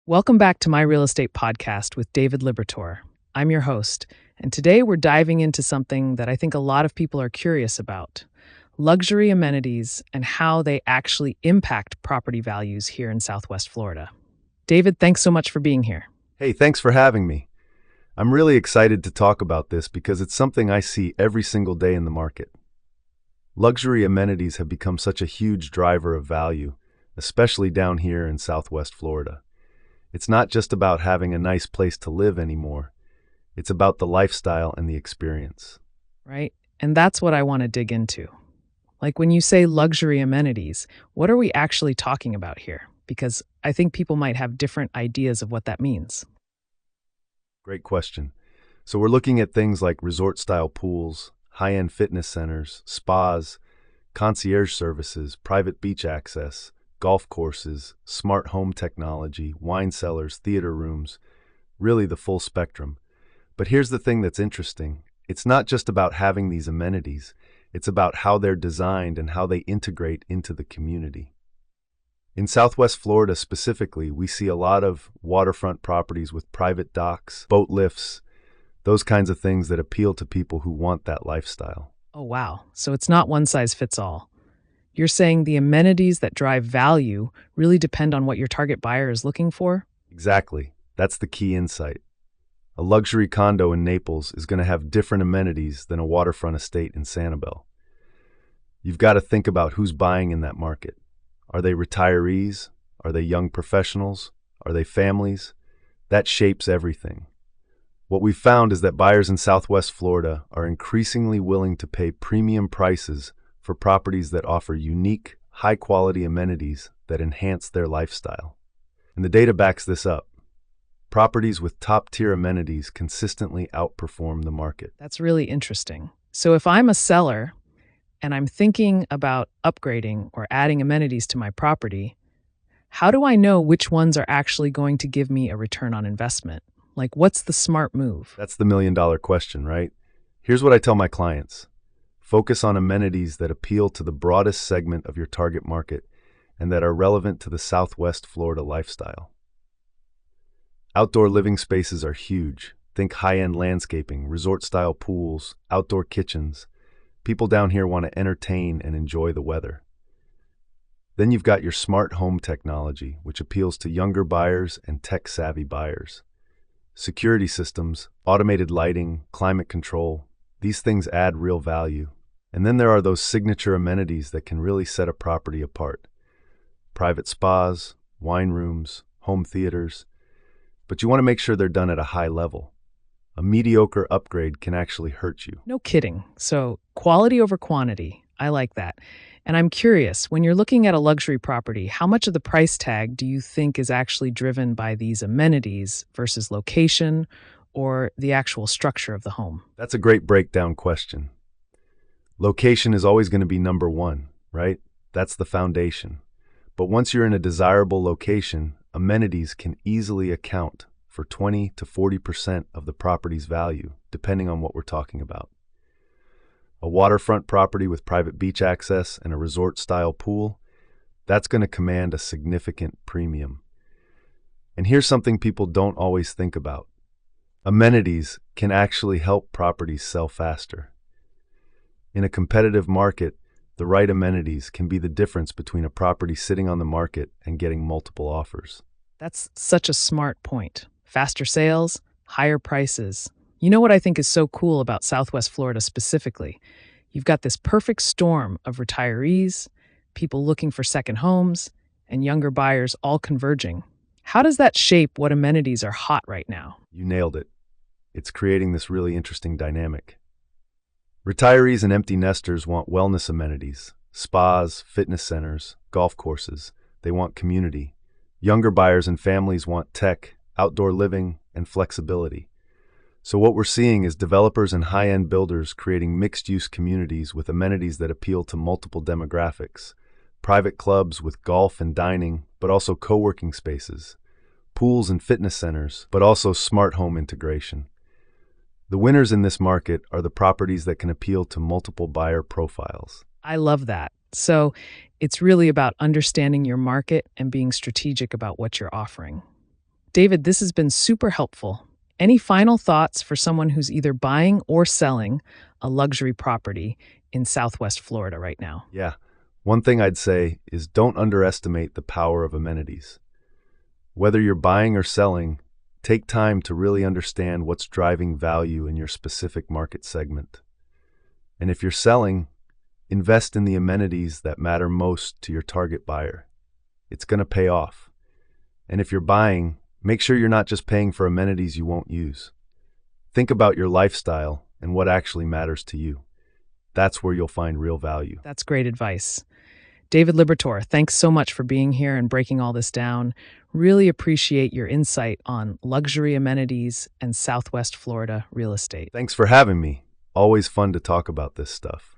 Welcome back to my real estate podcast with David Libertor. I'm your host, and today we're diving into something that I think a lot of people are curious about: luxury amenities and how they actually impact property values here in Southwest Florida. David, thanks so much for being here. Hey, thanks for having me. I'm really excited to talk about this because it's something I see every single day in the market. Luxury amenities have become such a huge driver of value, especially down here in Southwest Florida. It's not just about having a nice place to live anymore. It's about the lifestyle and the experience. Right? And that's what I want to dig into. Like when you say luxury amenities, what are we actually talking about here? Because I think people might have different ideas of what that means. Great question. So we're looking at things like resort-style pools, high-end fitness centers, spas, concierge services, private beach access, golf courses, smart home technology, wine cellars, theater rooms, really the full spectrum. But here's the thing that's interesting. It's not just about having these amenities. It's about how they're designed and how they integrate into the community. In Southwest Florida specifically, we see a lot of waterfront properties with private docks, boat lifts, those kinds of things that appeal to people who want that lifestyle. Oh, wow. So it's not one size fits all. You're saying the amenities that drive value really depend on what your target buyer is looking for? Exactly. That's the key insight. A luxury condo in Naples is going to have different amenities than a waterfront estate in Sanibel. You've got to think about who's buying in that market. Are they retirees? Are they young professionals? Are they families? That shapes everything. What we've found is that buyers in Southwest Florida are increasingly willing to pay premium prices for properties that offer unique, high-quality amenities that enhance their lifestyle. And the data backs this up. Properties with top-tier amenities consistently outperform the market. That's really interesting. So if I'm a seller and I'm thinking about upgrading or adding amenities to my property, how do I know which ones are actually going to give me a return on investment? Like, what's the smart move? That's the million-dollar question, right? Here's what I tell my clients. Focus on amenities that appeal to the broadest segment of your target market and that are relevant to the Southwest Florida lifestyle. Outdoor living spaces are huge. Think high-end landscaping, resort-style pools, outdoor kitchens. People down here want to entertain and enjoy the weather. Then you've got your smart home technology, which appeals to younger buyers and tech-savvy buyers. Security systems, automated lighting, climate control, these things add real value. And then there are those signature amenities that can really set a property apart. Private spas, wine rooms, home theaters. But you want to make sure they're done at a high level. A mediocre upgrade can actually hurt you. No kidding. So quality over quantity. I like that. And I'm curious, when you're looking at a luxury property, how much of the price tag do you think is actually driven by these amenities versus location or the actual structure of the home? That's a great breakdown question. Location is always going to be number one, right? That's the foundation. But once you're in a desirable location, amenities can easily account for 20 to 40% of the property's value, depending on what we're talking about. A waterfront property with private beach access and a resort-style pool, that's going to command a significant premium. And here's something people don't always think about. Amenities can actually help properties sell faster. In a competitive market, the right amenities can be the difference between a property sitting on the market and getting multiple offers. That's such a smart point. Faster sales, higher prices. You know what I think is so cool about Southwest Florida specifically? You've got this perfect storm of retirees, people looking for second homes, and younger buyers all converging. How does that shape what amenities are hot right now? You nailed it. It's creating this really interesting dynamic. Retirees and empty nesters want wellness amenities, spas, fitness centers, golf courses. They want community. Younger buyers and families want tech, outdoor living, and flexibility. So what we're seeing is developers and high-end builders creating mixed-use communities with amenities that appeal to multiple demographics. Private clubs with golf and dining, but also co-working spaces. Pools and fitness centers, but also smart home integration. The winners in this market are the properties that can appeal to multiple buyer profiles. I love that. So it's really about understanding your market and being strategic about what you're offering. David, this has been super helpful. Any final thoughts for someone who's either buying or selling a luxury property in Southwest Florida right now? Yeah, one thing I'd say is don't underestimate the power of amenities. Whether you're buying or selling, take time to really understand what's driving value in your specific market segment. And if you're selling, invest in the amenities that matter most to your target buyer. It's going to pay off. And if you're buying, make sure you're not just paying for amenities you won't use. Think about your lifestyle and what actually matters to you. That's where you'll find real value. That's great advice. David Libertor, thanks so much for being here and breaking all this down. Really appreciate your insight on luxury amenities and Southwest Florida real estate. Thanks for having me. Always fun to talk about this stuff.